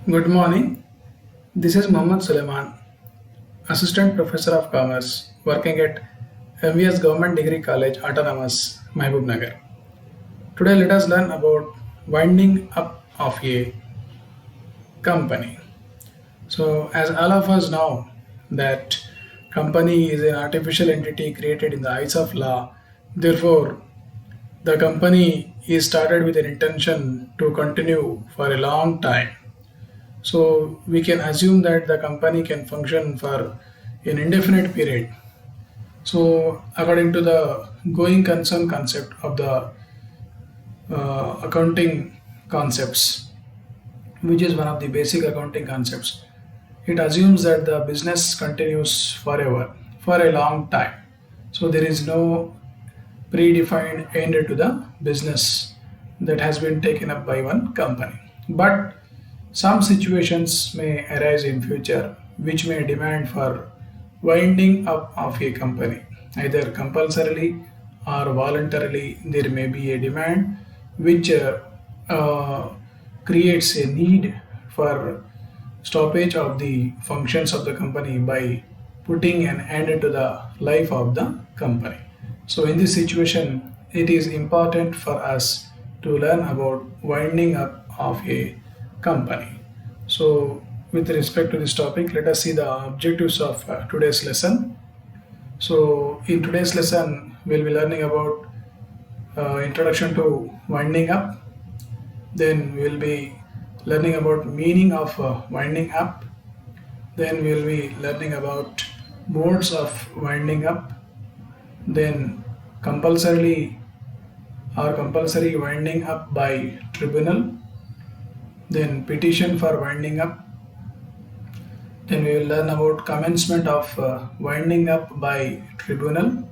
Good morning. This is Mohammad Suleiman, Assistant Professor of Commerce, working at MVS Government Degree College, Autonomous, Mahbub Nagar. Today, let us learn about winding up of a company. So, as all of us know, that company is an artificial entity created in the eyes of law. Therefore, the company is started with an intention to continue for a long time. So we can assume that the company can function for an indefinite period. So according to the going concern concept of the accounting concepts, which is one of the basic accounting concepts, it assumes that the business continues forever, for a long time. So there is no predefined end to the business that has been taken up by one company. But some situations may arise in future which may demand for winding up of a company. Either compulsorily or voluntarily, there may be a demand which uh, creates a need for stoppage of the functions of the company by putting an end to the life of the company. So, in this situation, it is important for us to learn about winding up of a company. So, with respect to this topic, let us see the objectives of today's lesson. So, in today's lesson, we'll be learning about introduction to winding up. Then we'll be learning about meaning of winding up. Then we'll be learning about modes of winding up. Then compulsorily or compulsory winding up by tribunal. Then petition for winding up. Then we will learn about commencement of winding up by tribunal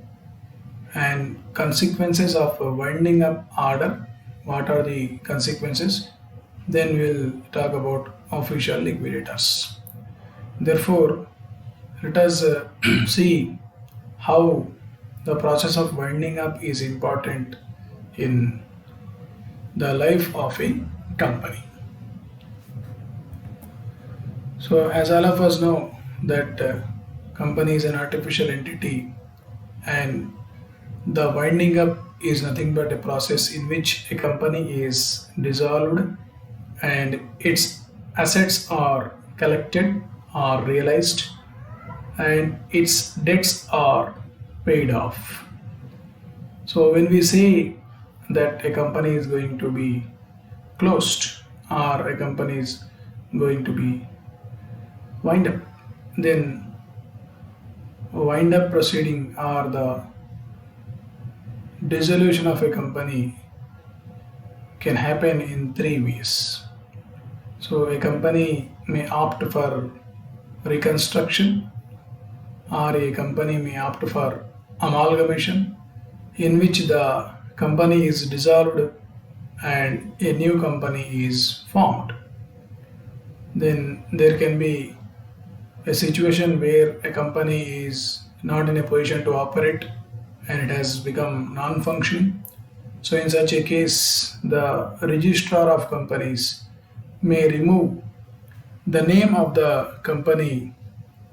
and consequences of winding up order. What are the consequences? Then we'll talk about official liquidators. Therefore, let us see how the process of winding up is important in the life of a company. So, as all of us know, that company is an artificial entity, and the winding up is nothing but a process in which a company is dissolved and its assets are collected or realized and its debts are paid off. So, when we say that a company is going to be closed or a company is going to be wind up, then wind up proceeding or the dissolution of a company can happen in three ways. So, a company may opt for reconstruction, or a company may opt for amalgamation, in which the company is dissolved and a new company is formed. Then there can be a situation where a company is not in a position to operate and it has become non functioning. So, in such a case, the registrar of companies may remove the name of the company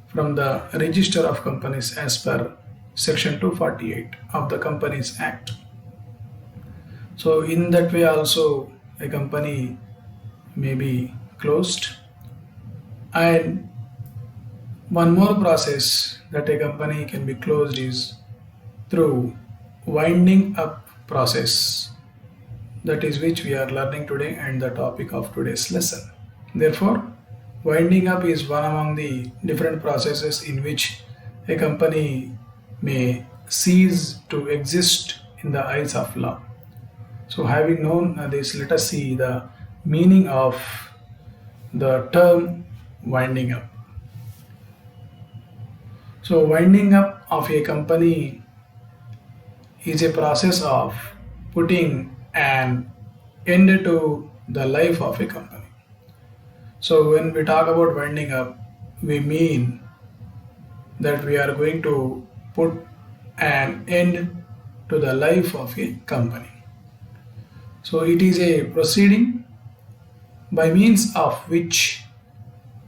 from the register of companies as per section 248 of the Companies Act. So, in that way, also a company may be closed. And one more process that a company can be closed is through winding up process, that is which we are learning today and the topic of today's lesson. Therefore, winding up is one among the different processes in which a company may cease to exist in the eyes of law. So, having known this, let us see the meaning of the term winding up. So, winding up of a company is a process of putting an end to the life of a company. So, when we talk about winding up, we mean that we are going to put an end to the life of a company. So, it is a proceeding by means of which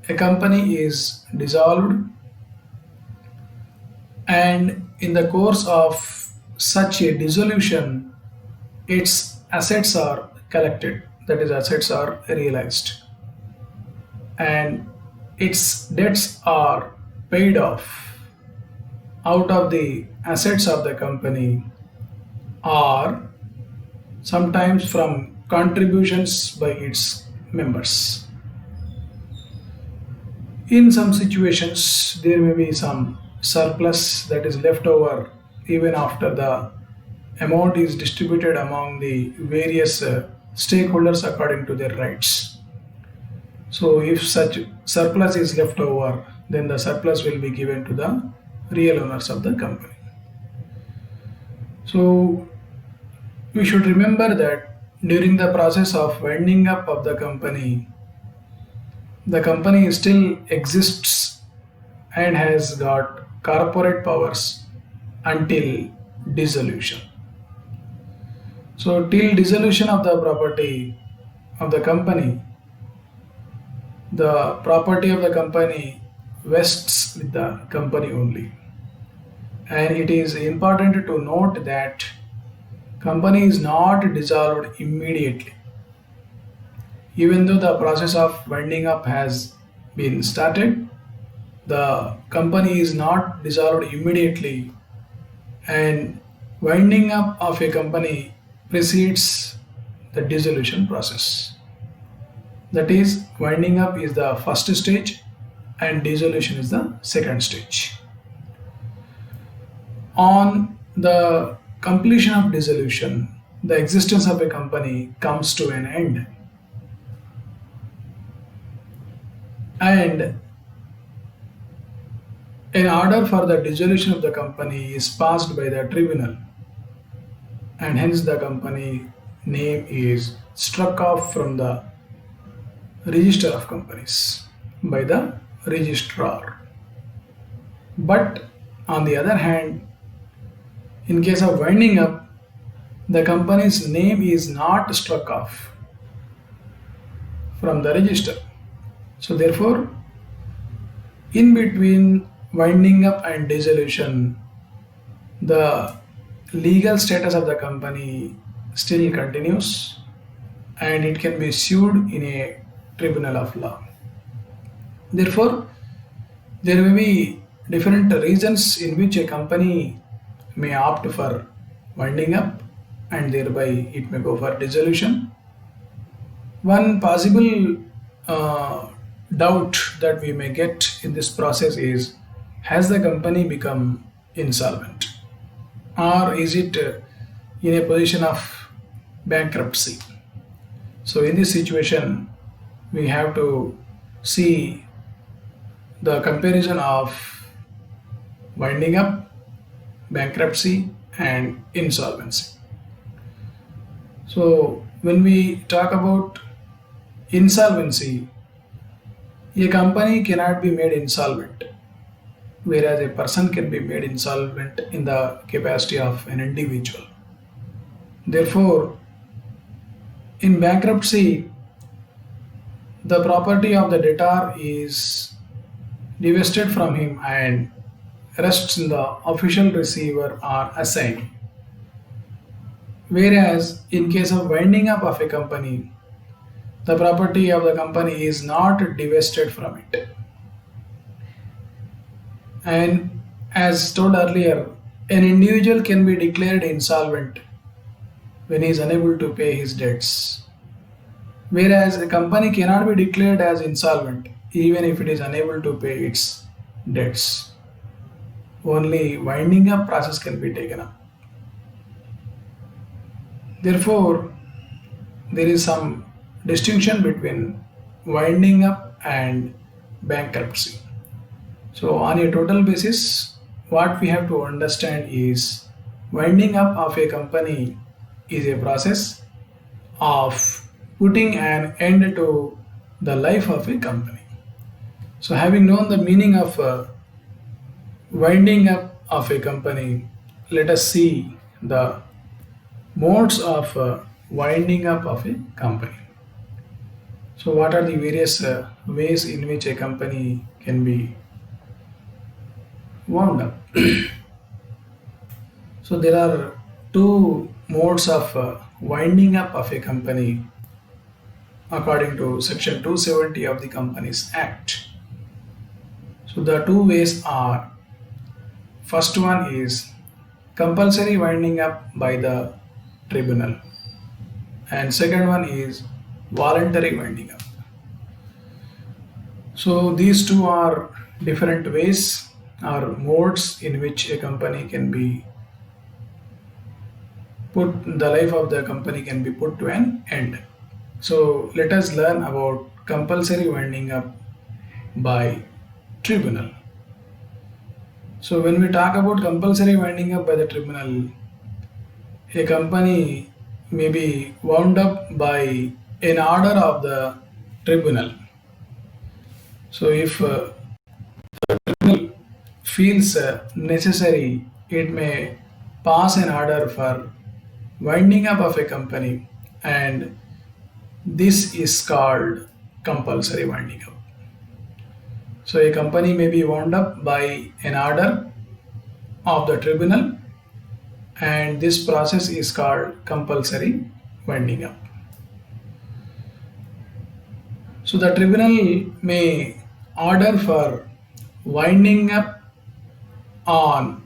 a company is dissolved, and in the course of such a dissolution, its assets are collected, that is, assets are realized, and its debts are paid off out of the assets of the company, or sometimes from contributions by its members. In some situations, there may be some surplus that is left over even after the amount is distributed among the various stakeholders according to their rights. So, if such surplus is left over, then the surplus will be given to the real owners of the company. So, we should remember that during the process of winding up of the company still exists and has got corporate powers until dissolution. So, till dissolution of the property of the company, the property of the company vests with the company only. And it is important to note that company is not dissolved immediately. Even though the process of winding up has been started, the company is not dissolved immediately, and winding up of a company precedes the dissolution process. That is, winding up is the first stage and dissolution is the second stage. On the completion of dissolution, the existence of a company comes to an end, and an order for the dissolution of the company is passed by the tribunal, and hence the company name is struck off from the register of companies by the registrar. But on the other hand, in case of winding up, the company's name is not struck off from the register. So, therefore, in between winding up and dissolution, the legal status of the company still continues and it can be sued in a tribunal of law. Therefore, there may be different reasons in which a company may opt for winding up and thereby it may go for dissolution. One possible doubt that we may get in this process is, has the company become insolvent, or is it in a position of bankruptcy? So, in this situation, we have to see the comparison of winding up, bankruptcy, and insolvency. So, when we talk about insolvency, a company cannot be made insolvent, whereas a person can be made insolvent in the capacity of an individual. Therefore, in bankruptcy, the property of the debtor is divested from him and rests in the official receiver or assigned. Whereas, in case of winding up of a company, the property of the company is not divested from it. And as told earlier, an individual can be declared insolvent when he is unable to pay his debts, whereas a company cannot be declared as insolvent even if it is unable to pay its debts. Only winding up process can be taken up. Therefore, there is some distinction between winding up and bankruptcy. So, on a total basis, what we have to understand is winding up of a company is a process of putting an end to the life of a company. So, having known the meaning of winding up of a company, let us see the modes of winding up of a company. So, what are the various ways in which a company can be wound up? So, there are two modes of winding up of a company according to Section 270 of the Companies Act. So, the two ways are, first one is compulsory winding up by the tribunal, and second one is voluntary winding up. So these two are different ways or modes in which a company can be put, the life of the company can be put to an end. So let us learn about compulsory winding up by tribunal. So when we talk about compulsory winding up by the tribunal, a company may be wound up by an order of the tribunal. So if feels necessary, it may pass an order for winding up of a company, and this is called compulsory winding up. So a company may be wound up by an order of the tribunal, and this process is called compulsory winding up. So the tribunal may order for winding up on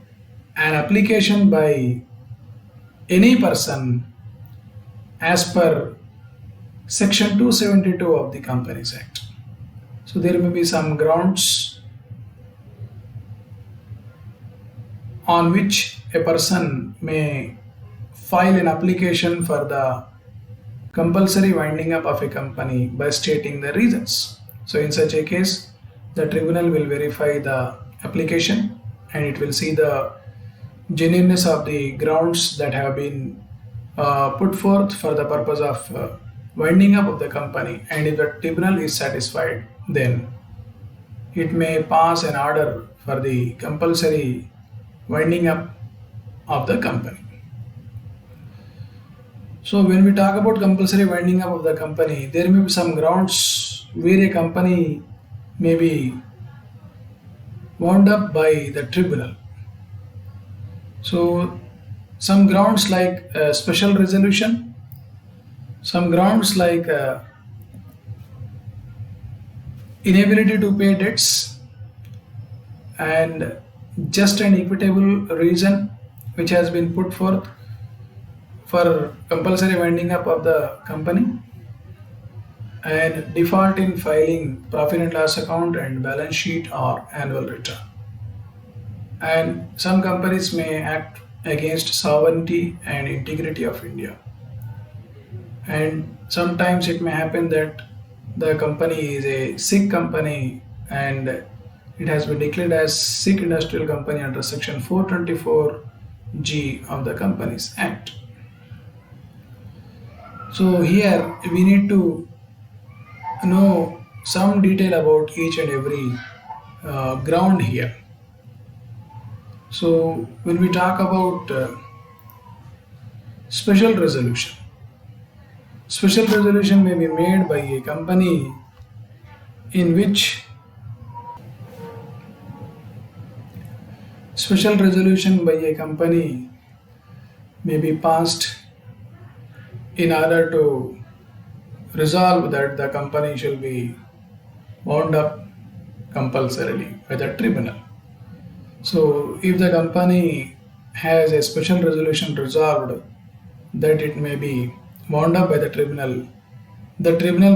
an application by any person as per Section 272 of the Companies Act. So there may be some grounds on which a person may file an application for the compulsory winding up of a company by stating the reasons. So in such a case, the tribunal will verify the application and it will see the genuineness of the grounds that have been put forth for the purpose of winding up of the company, and if the tribunal is satisfied, then it may pass an order for the compulsory winding up of the company. So when we talk about compulsory winding up of the company, there may be some grounds where a company may be wound up by the tribunal. So some grounds like special resolution, some grounds like inability to pay debts, and just and equitable reason which has been put forth for compulsory winding up of the company, and default in filing profit and loss account and balance sheet or annual return. And some companies may act against sovereignty and integrity of India. And sometimes it may happen that the company is a sick company and it has been declared as sick industrial company under Section 424G of the Companies Act. So here we need to know some detail about each and every ground here. So when we talk about special resolution, special resolution may be made by a company in which special resolution by a company may be passed in order to resolve that the company shall be wound up compulsorily by the tribunal. So if the company has a special resolution resolved that it may be wound up by the tribunal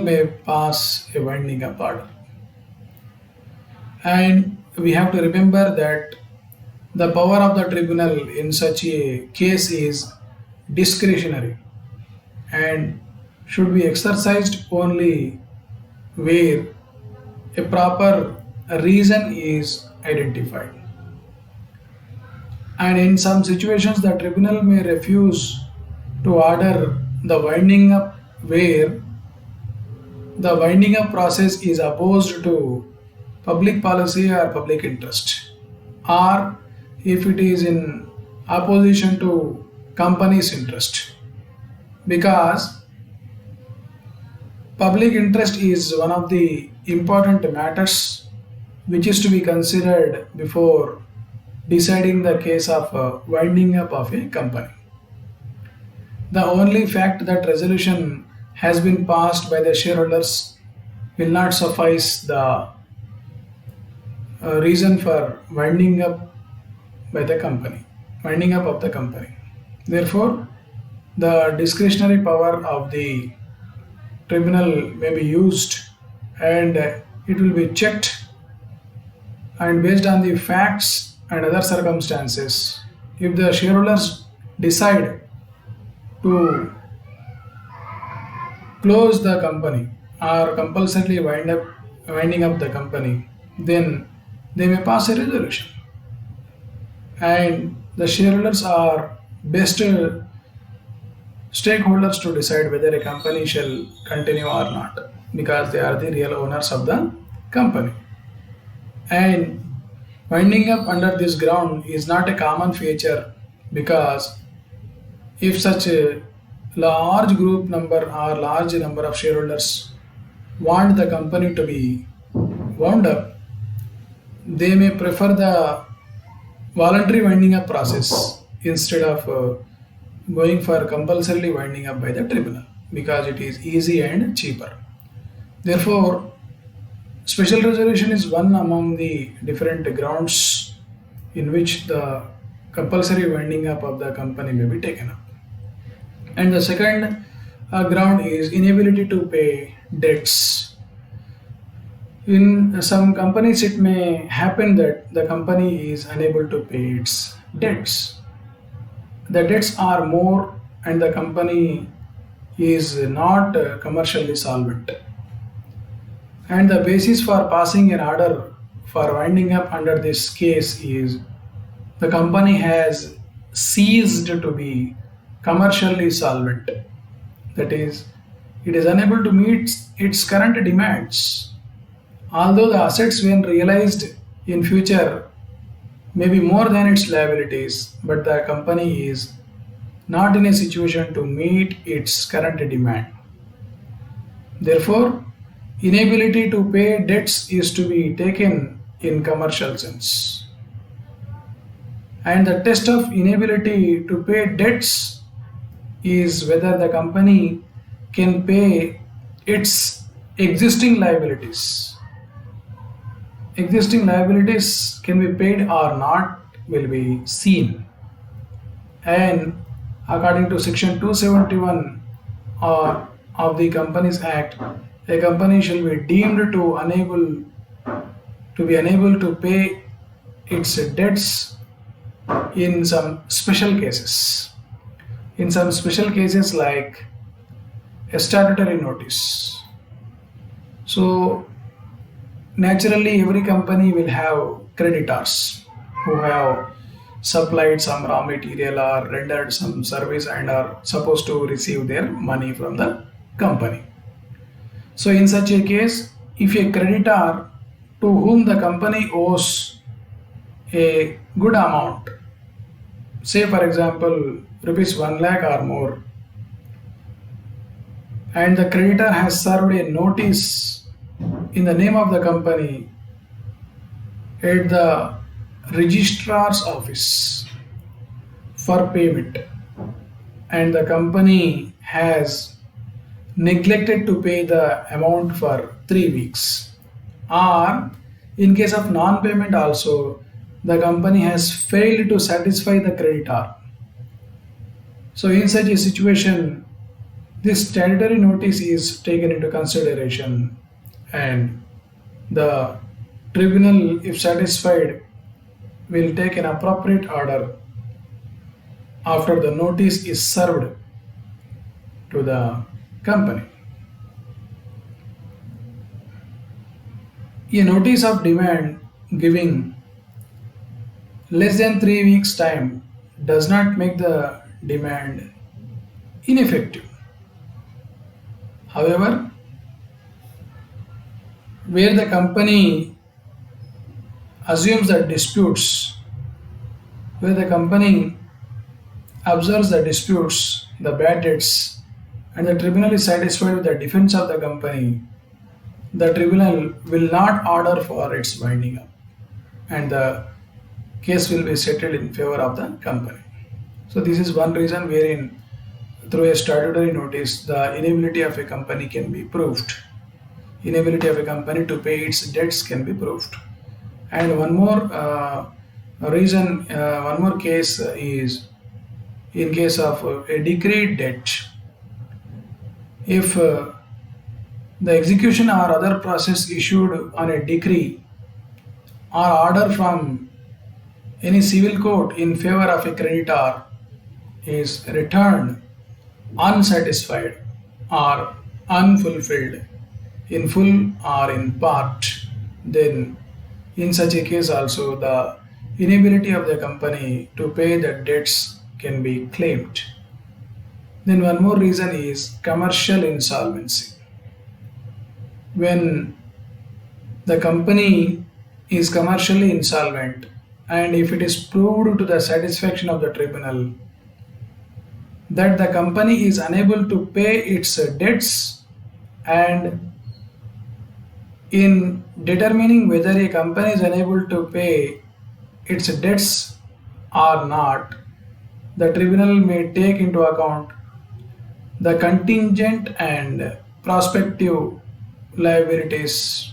may pass a winding up order. And we have to remember that the power of the tribunal in such a case is discretionary and should be exercised only where a proper reason is identified. And in some situations, the tribunal may refuse to order the winding up where the winding up process is opposed to public policy or public interest, or if it is in opposition to company's interest. Because Public interest is one of the important matters which is to be considered before deciding the case of winding up of a company. The only fact that resolution has been passed by the shareholders will not suffice the reason for winding up of the company. Therefore, the discretionary power of the tribunal may be used, and it will be checked, and based on the facts and other circumstances, if the shareholders decide to close the company or compulsorily winding up the company, then they may pass a resolution. And the shareholders are best stakeholders to decide whether a company shall continue or not, because they are the real owners of the company. And winding up under this ground is not a common feature, because if such a large group number or large number of shareholders want the company to be wound up, they may prefer the voluntary winding up process instead of going for compulsorily winding up by the tribunal, because it is easy and cheaper. Therefore, special resolution is one among the different grounds in which the compulsory winding up of the company may be taken up. And the second ground is inability to pay debts. In some companies, it may happen that the company is unable to pay its debts. The debts are more, and the company is not commercially solvent. And the basis for passing an order for winding up under this case is the company has ceased to be commercially solvent. That is, it is unable to meet its current demands. Although the assets, when realized in future, may be more than its liabilities, but the company is not in a situation to meet its current demand. Therefore, inability to pay debts is to be taken in commercial sense. And the test of inability to pay debts is whether the company can pay its existing liabilities. Existing liabilities can be paid or not will be seen. And according to section 271 of the Companies Act, a company shall be deemed to be unable to pay its debts in some special cases. In some special cases like a statutory notice. So naturally, every company will have creditors who have supplied some raw material or rendered some service and are supposed to receive their money from the company. So, in such a case, if a creditor to whom the company owes a good amount, say for example, rupees 1 lakh or more, and the creditor has served a notice in the name of the company at the registrar's office for payment, and the company has neglected to pay the amount for 3 weeks, or in case of non-payment also, the company has failed to satisfy the creditor. So in such a situation, this statutory notice is taken into consideration, and the tribunal, if satisfied, will take an appropriate order after the notice is served to the company. A notice of demand giving less than 3 weeks time does not make the demand ineffective. However, where the company assumes the disputes, where the company observes the disputes, the bad debts, and the tribunal is satisfied with the defense of the company, the tribunal will not order for its winding up, and the case will be settled in favor of the company. So this is one reason wherein through a statutory notice the inability of a company can be proved. Inability of a company to pay its debts can be proved. And one more one more case is in case of a decreed debt. If the execution or other process issued on a decree or order from any civil court in favor of a creditor is returned unsatisfied or unfulfilled in full or in part, then in such a case also the inability of the company to pay the debts can be claimed. Then one more reason is commercial insolvency. When the company is commercially insolvent and if it is proved to the satisfaction of the tribunal that the company is unable to pay its debts, and in determining whether a company is unable to pay its debts or not, the tribunal may take into account the contingent and prospective liabilities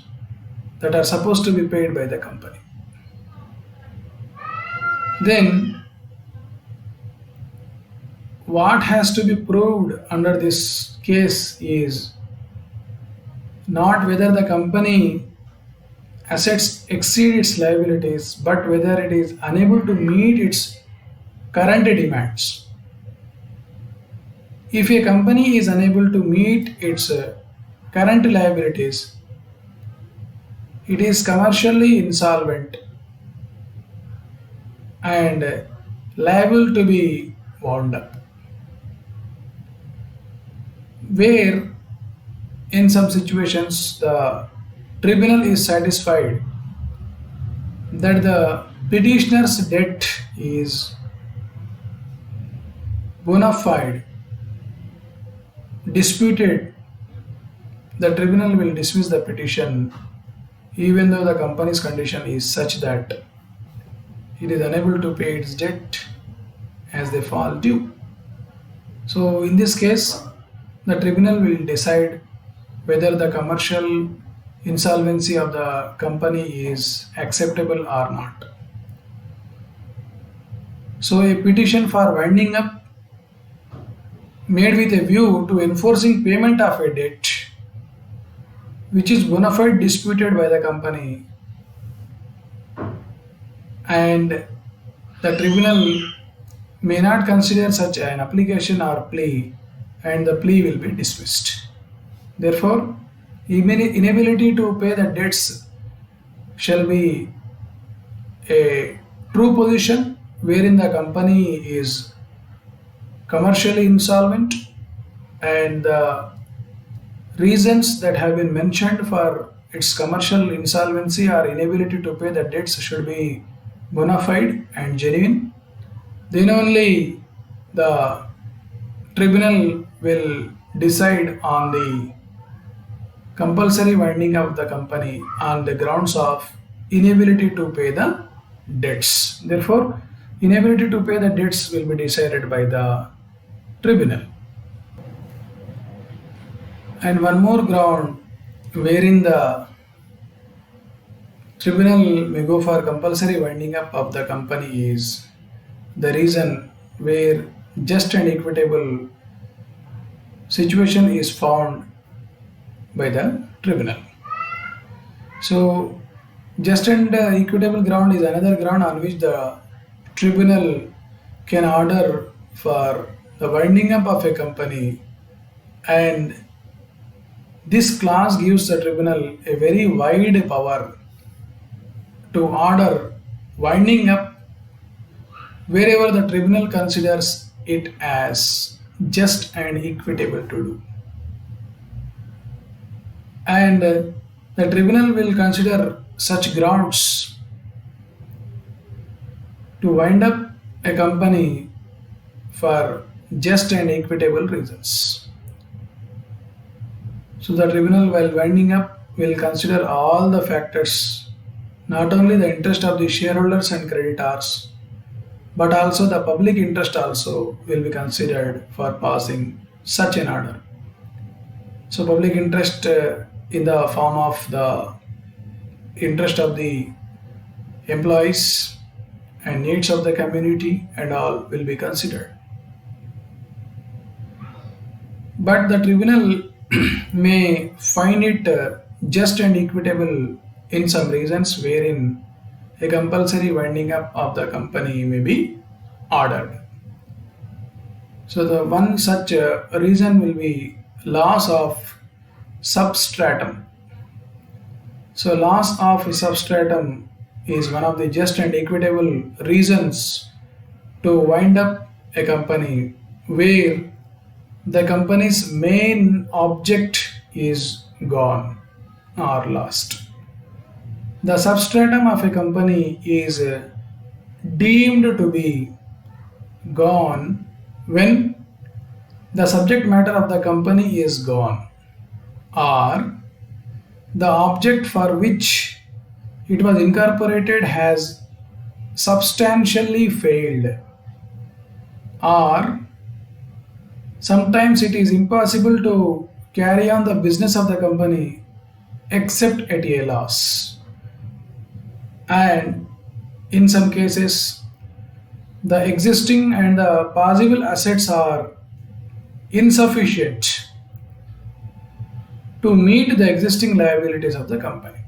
that are supposed to be paid by the company. Then, what has to be proved under this case is not whether the company assets exceed its liabilities, but whether it is unable to meet its current demands. If a company is unable to meet its current liabilities, it is commercially insolvent and liable to be wound up. Where in some situations the tribunal is satisfied that the petitioner's debt is bona fide, disputed, the tribunal will dismiss the petition even though the company's condition is such that it is unable to pay its debt as they fall due. So in this case, the tribunal will decide whether the commercial insolvency of the company is acceptable or not. So a petition for winding up made with a view to enforcing payment of a debt which is bona fide disputed by the company, and the tribunal may not consider such an application or plea, and the plea will be dismissed. Therefore, inability to pay the debts shall be a true position wherein the company is commercially insolvent, and the reasons that have been mentioned for its commercial insolvency or inability to pay the debts should be bona fide and genuine. Then only the tribunal will decide on the compulsory winding up of the company on the grounds of inability to pay the debts. Therefore, inability to pay the debts will be decided by the tribunal. And one more ground wherein the tribunal may go for compulsory winding up of the company is the reason where just and equitable situation is found by the tribunal. So, just and equitable ground is another ground on which the tribunal can order for the winding up of a company, and this clause gives the tribunal a very wide power to order winding up wherever the tribunal considers it as just and equitable to do. And the tribunal will consider such grounds to wind up a company for just and equitable reasons. So the tribunal, while winding up, will consider all the factors, not only the interest of the shareholders and creditors, but also the public interest also will be considered for passing such an order. So public interest in the form of the interest of the employees and needs of the community and all will be considered. But the tribunal may find it just and equitable in some reasons wherein a compulsory winding up of the company may be ordered. So the one such reason will be loss of substratum. So loss of substratum is one of the just and equitable reasons to wind up a company where the company's main object is gone or lost. The substratum of a company is deemed to be gone when the subject matter of the company is gone, or the object for which it was incorporated has substantially failed, or sometimes it is impossible to carry on the business of the company except at a loss. And in some cases, the existing and the possible assets are insufficient to meet the existing liabilities of the company.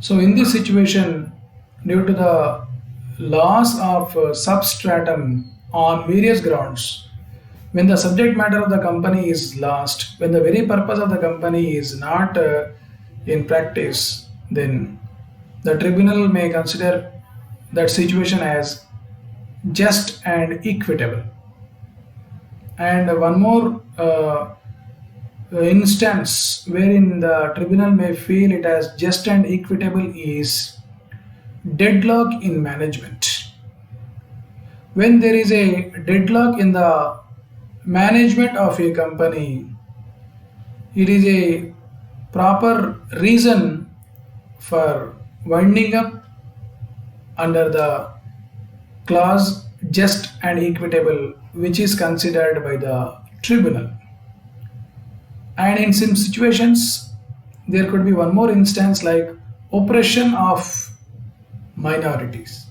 So, in this situation, due to the loss of substratum on various grounds, when the subject matter of the company is lost, when the very purpose of the company is not in practice, then the tribunal may consider that situation as just and equitable. And one more instance wherein the tribunal may feel it as just and equitable is deadlock in management. When there is a deadlock in the management of a company, it is a proper reason for winding up under the clause just and equitable, which is considered by the tribunal. And in some situations, there could be one more instance like oppression of minorities,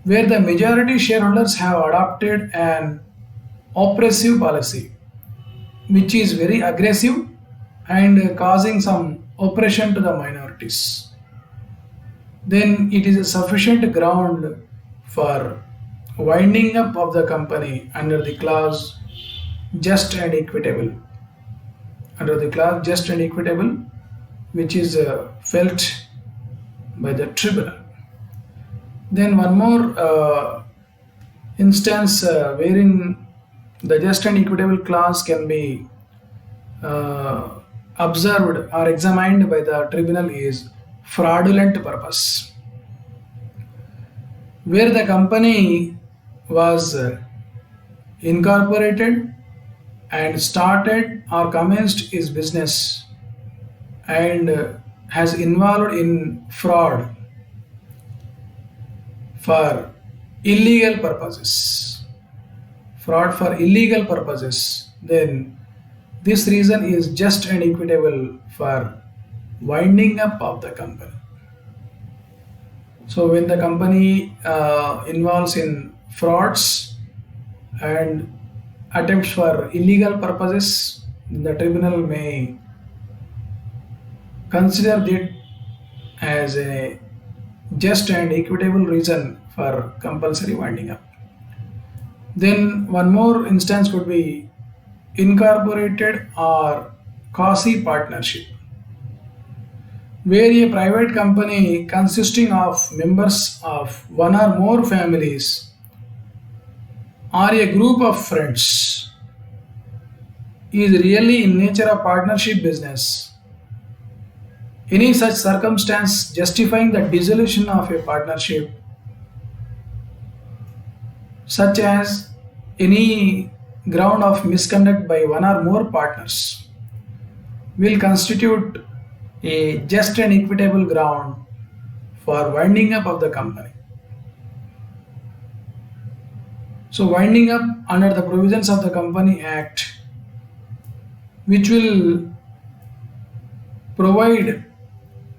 where the majority shareholders have adopted an oppressive policy which is very aggressive and causing some oppression to the minorities. Then it is a sufficient ground for winding up of the company under the clause just and equitable. Under the clause just and equitable, which is felt by the tribunal. Then one more instance wherein the just and equitable clause can be observed or examined by the tribunal is fraudulent purpose, where the company was incorporated and started or commenced its business and has involved in fraud for illegal purposes, then this reason is just and equitable for winding up of the company. So when the company involves in frauds and attempts for illegal purposes, the tribunal may consider it as a just and equitable reason for compulsory winding up. Then one more instance could be incorporated or quasi partnership, where a private company consisting of members of one or more families or a group of friends is really in nature a partnership business. Any such circumstance justifying the dissolution of a partnership, such as any ground of misconduct by one or more partners will constitute a just and equitable ground for winding up of the company. So, winding up under the provisions of the Company Act, which will provide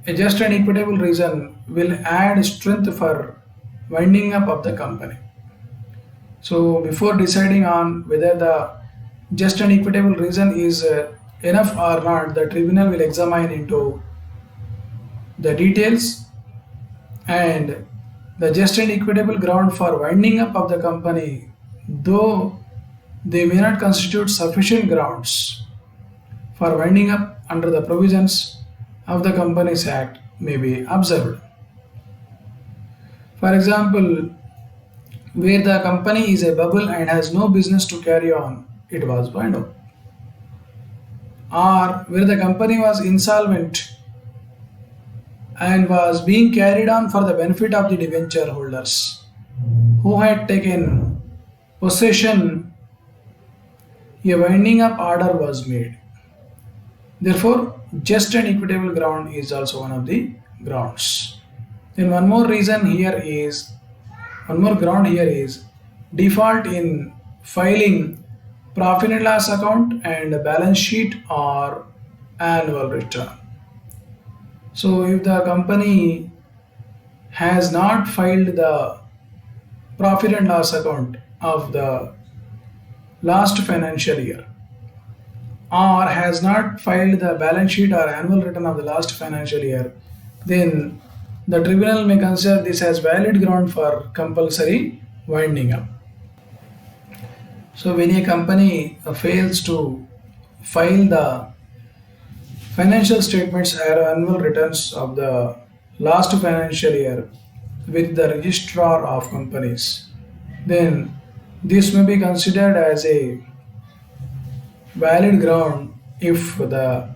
a just and equitable reason, will add strength for winding up of the company. So, before deciding on whether the just and equitable reason is enough or not, the tribunal will examine into the details and the just and equitable ground for winding up of the company, though they may not constitute sufficient grounds for winding up under the provisions of the Companies Act, may be observed. For example, where the company is a bubble and has no business to carry on, it was wound up. Or where the company was insolvent and was being carried on for the benefit of the debenture holders who had taken possession, a winding up order was made. Therefore, just and equitable ground is also one of the grounds. Then one more ground here is default in filing profit and loss account and balance sheet or annual return. So, if the company has not filed the profit and loss account of the last financial year or has not filed the balance sheet or annual return of the last financial year, then the tribunal may consider this as valid ground for compulsory winding up. So, when a company fails to file the financial statements or annual returns of the last financial year with the registrar of companies, then this may be considered as a valid ground if the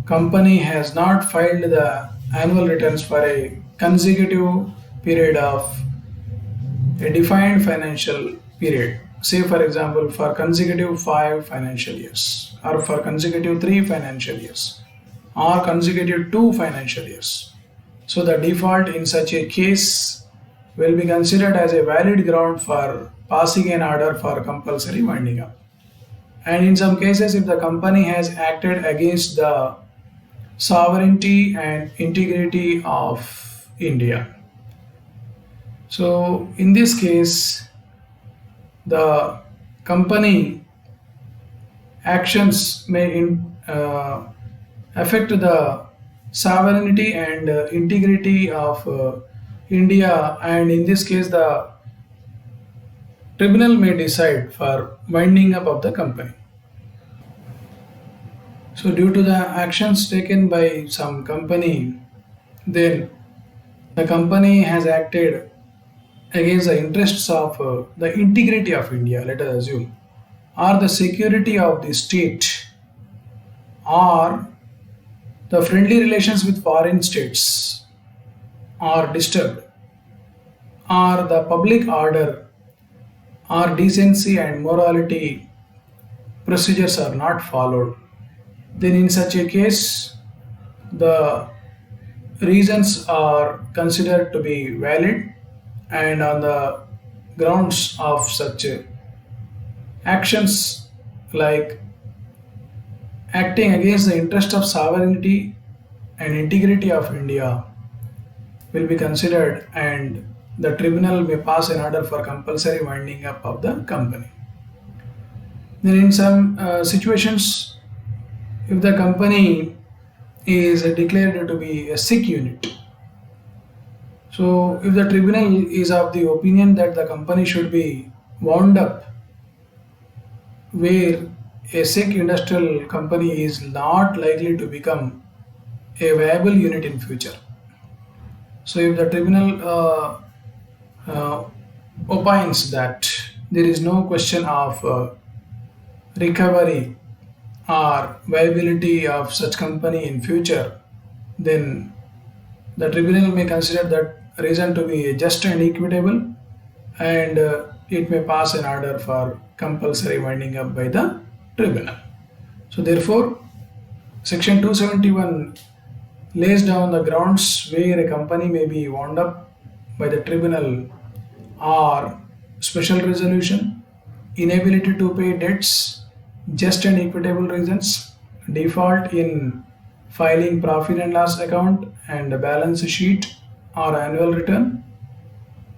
company has not filed the annual returns for a consecutive period of a defined financial period. Say, for example, for consecutive 5 financial years, or for consecutive 3 financial years, or consecutive 2 financial years. So, the default in such a case will be considered as a valid ground for passing an order for compulsory winding up. And in some cases, if the company has acted against the sovereignty and integrity of India. So, in this case, the company actions may affect the sovereignty and integrity of India, and in this case, the tribunal may decide for winding up of the company. So, due to the actions taken by some company, then the company has acted against the interests of the integrity of India, let us assume, or the security of the state, or the friendly relations with foreign states are disturbed, or the public order or decency and morality procedures are not followed, then in such a case, the reasons are considered to be valid, and on the grounds of such actions like acting against the interest of sovereignty and integrity of India will be considered, and the tribunal may pass an order for compulsory winding up of the company. Then, in some situations, if the company is declared to be a sick unit, so if the tribunal is of the opinion that the company should be wound up, where a sick industrial company is not likely to become a viable unit in future. So, if the tribunal opines that there is no question of recovery or viability of such company in future, then the tribunal may consider that reason to be just and equitable, and it may pass an order for compulsory winding up by the tribunal. So therefore, Section 271 lays down the grounds where a company may be wound up by the tribunal are special resolution, inability to pay debts, just and equitable reasons, default in filing profit and loss account and balance sheet or annual return,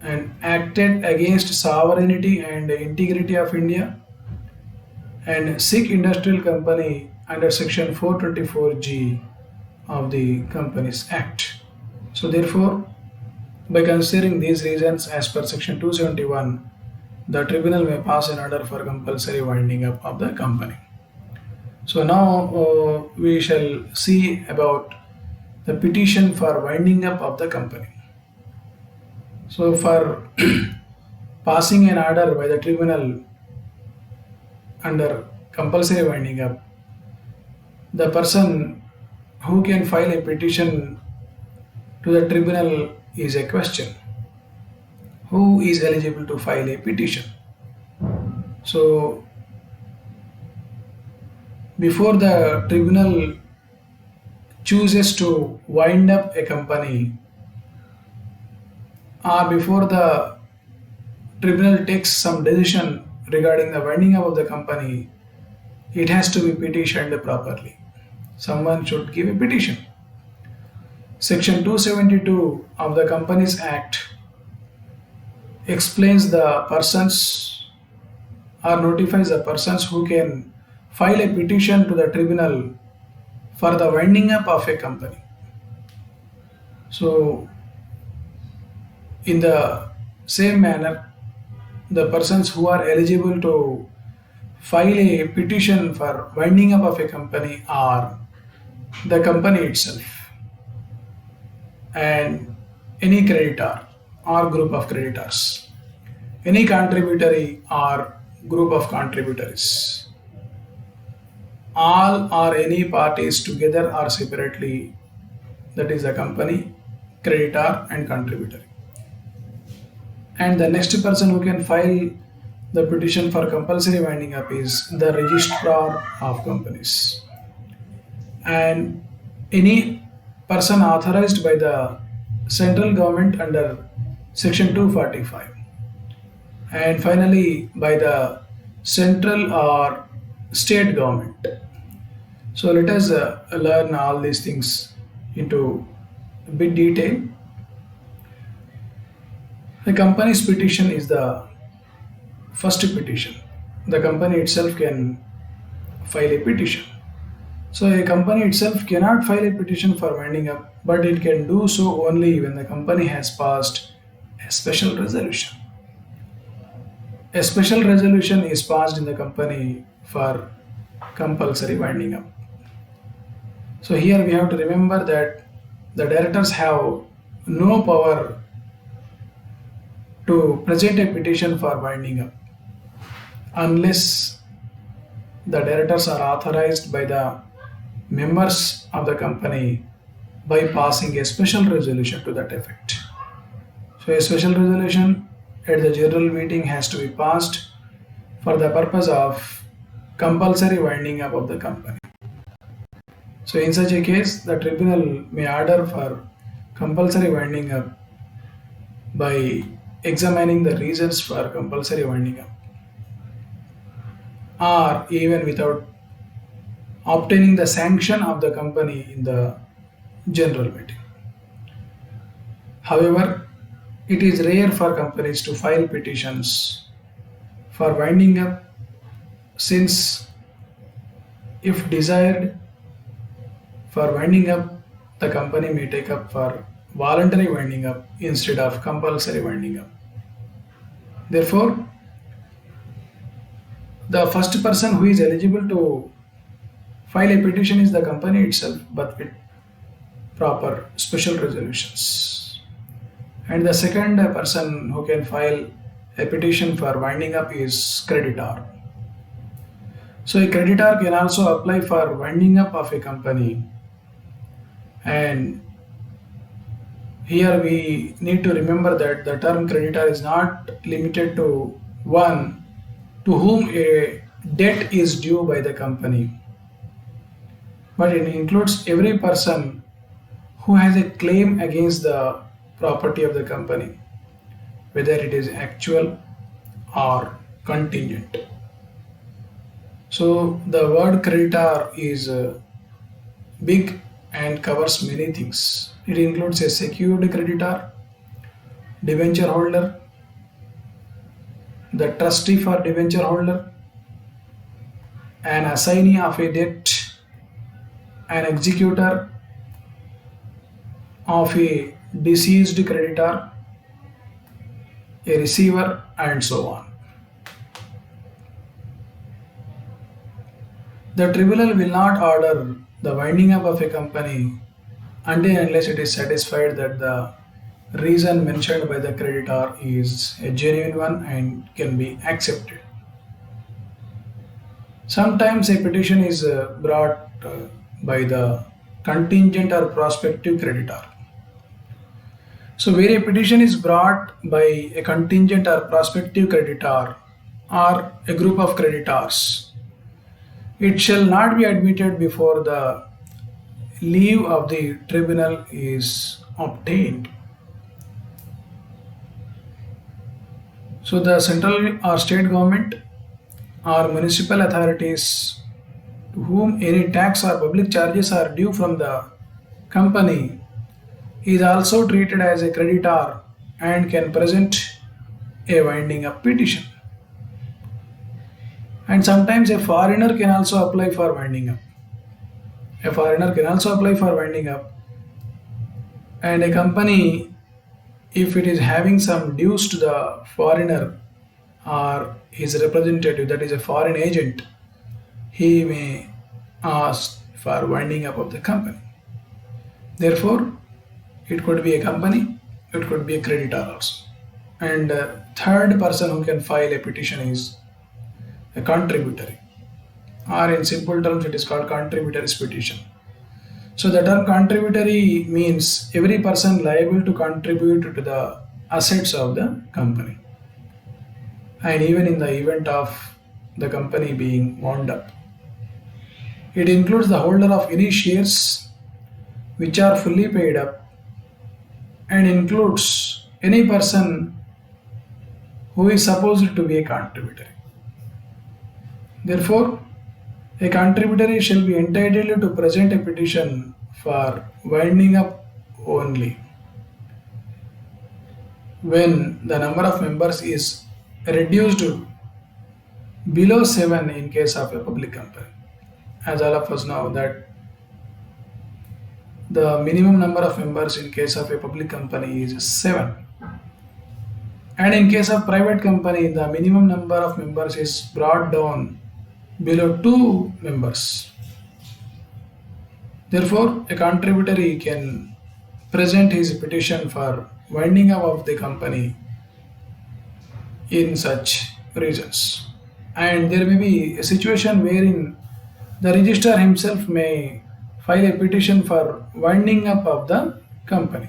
and acted against sovereignty and integrity of India, and Sikh Industrial Company under Section 424G of the Companies Act. So therefore, by considering these reasons as per Section 271, the tribunal may pass an order for compulsory winding up of the company. So now we shall see about the petition for winding up of the company. So for passing an order by the tribunal under compulsory winding up, the person who can file a petition to the tribunal is a question. Who is eligible to file a petition? So before the tribunal chooses to wind up a company, or before the tribunal takes some decision regarding the winding up of the company, it has to be petitioned properly. Someone should give a petition. Section 272 of the Companies Act explains the persons or notifies the persons who can file a petition to the tribunal for the winding up of a company. So, in the same manner, the persons who are eligible to file a petition for winding up of a company are the company itself and any creditor or group of creditors, any contributory or group of contributors, all or any parties together or separately, that is the company, creditor and contributory. And the next person who can file the petition for compulsory winding up is the registrar of companies and any person authorized by the central government under Section 245, and finally by the central or state government. So let us learn all these things into a bit detail. The company's petition is the first petition. The company itself can file a petition. So a company itself cannot file a petition for winding up, but it can do so only when the company has passed a special resolution. A special resolution is passed in the company for compulsory winding up. So here we have to remember that the directors have no power to present a petition for winding up unless the directors are authorized by the members of the company by passing a special resolution to that effect. So a special resolution at the general meeting has to be passed for the purpose of compulsory winding up of the company. So in such a case, the tribunal may order for compulsory winding up by examining the reasons for compulsory winding up, or even without obtaining the sanction of the company in the general meeting. However, it is rare for companies to file petitions for winding up, since if desired for winding up, the company may take up for voluntary winding up instead of compulsory winding up. Therefore, the first person who is eligible to file a petition is the company itself, but with proper special resolutions. And the second person who can file a petition for winding up is creditor. So a creditor can also apply for winding up of a company, and here we need to remember that the term creditor is not limited to one to whom a debt is due by the company, but it includes every person who has a claim against the property of the company, whether it is actual or contingent. So the word creditor is big and covers many things. It includes a secured creditor, debenture holder, the trustee for debenture holder, an assignee of a debt, an executor of a deceased creditor, a receiver, and so on. The tribunal will not order the winding up of a company until and unless it is satisfied that the reason mentioned by the creditor is a genuine one and can be accepted. Sometimes a petition is brought by the contingent or prospective creditor. So, where a petition is brought by a contingent or prospective creditor or a group of creditors, it shall not be admitted before the leave of the tribunal is obtained. So, the central or state government or municipal authorities to whom any tax or public charges are due from the company is also treated as a creditor and can present a winding up petition. And sometimes a foreigner can also apply for winding up. A foreigner can also apply for winding up, and a company, if it is having some dues to the foreigner or his representative, that is a foreign agent, he may ask for winding up of the company. Therefore, it could be a company, it could be a creditor also. And third person who can file a petition is a contributory, or in simple terms, it is called contributory's petition. So the term contributory means every person liable to contribute to the assets of the company, and even in the event of the company being wound up. It includes the holder of any shares which are fully paid up, and includes any person who is supposed to be a contributory. Therefore, a contributory shall be entitled to present a petition for winding up only when the number of members is reduced to below 7 in case of a public company. As all of us know that the minimum number of members in case of a public company is 7, and in case of private company the minimum number of members is brought down below 2 members. Therefore, a contributory can present his petition for winding up of the company in such reasons. And there may be a situation wherein the registrar himself may file a petition for winding up of the company.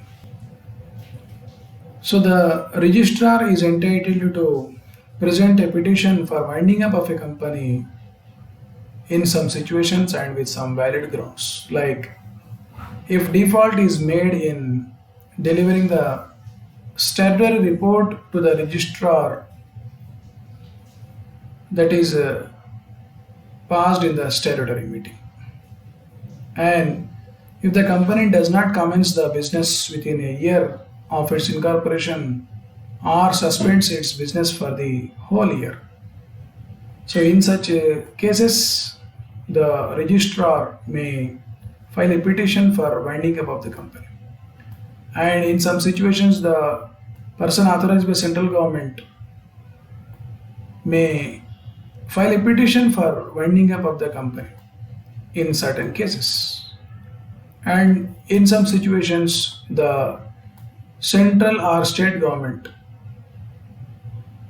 So the registrar is entitled to present a petition for winding up of a company in some situations and with some valid grounds, like if default is made in delivering the statutory report to the registrar, that is passed in the statutory meeting, and if the company does not commence the business within a year of its incorporation or suspends its business for the whole year. So in such cases, the registrar may file a petition for winding up of the company. And in some situations, the person authorized by central government may file a petition for winding up of the company in certain cases. And in some situations, the central or state government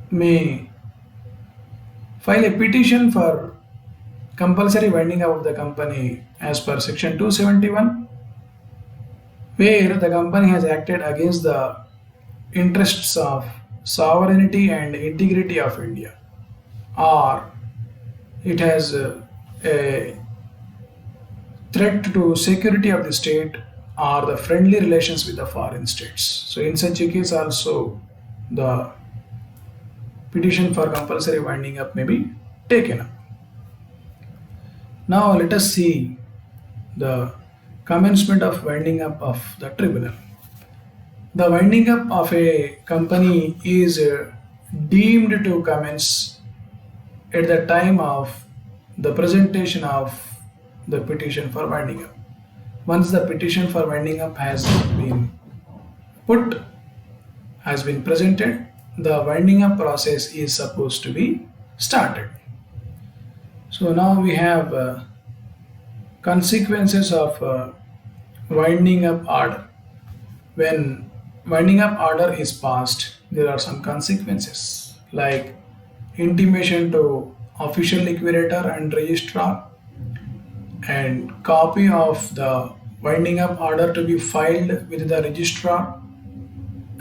may file a petition for compulsory winding up of the company as per section 271, where the company has acted against the interests of sovereignty and integrity of India, or it has a threat to security of the state or the friendly relations with the foreign states. So in such a case also the petition for compulsory winding up may be taken up. Now let us see the commencement of winding up of the tribunal. The winding up of a company is deemed to commence at the time of the presentation of the petition for winding up. Once the petition for winding up put has been presented, the winding up process is supposed to be started. So now we have consequences of winding up order. When winding up order is passed, there are some consequences like intimation to official liquidator and registrar, and copy of the winding up order to be filed with the registrar,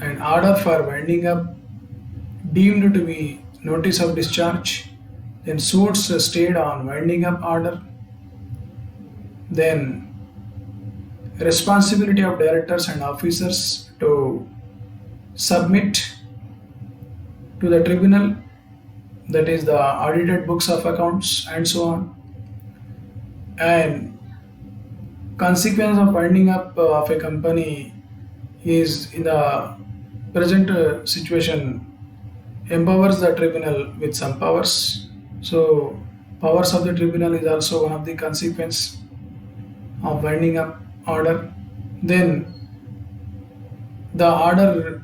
and order for winding up deemed to be notice of discharge, then suits stayed on winding up order, then responsibility of directors and officers to submit to the tribunal, that is the audited books of accounts and so on. And consequence of winding up of a company is in the present situation empowers the tribunal with some powers. So powers of the tribunal is also one of the consequence of winding up order. Then the order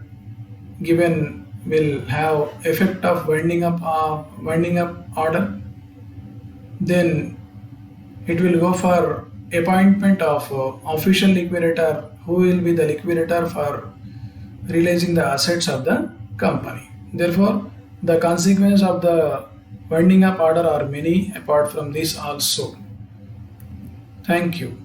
given will have effect of winding up order. Then it will go for appointment of official liquidator who will be the liquidator for releasing the assets of the company. Therefore, the consequences of the winding up order are many apart from this also. Thank you.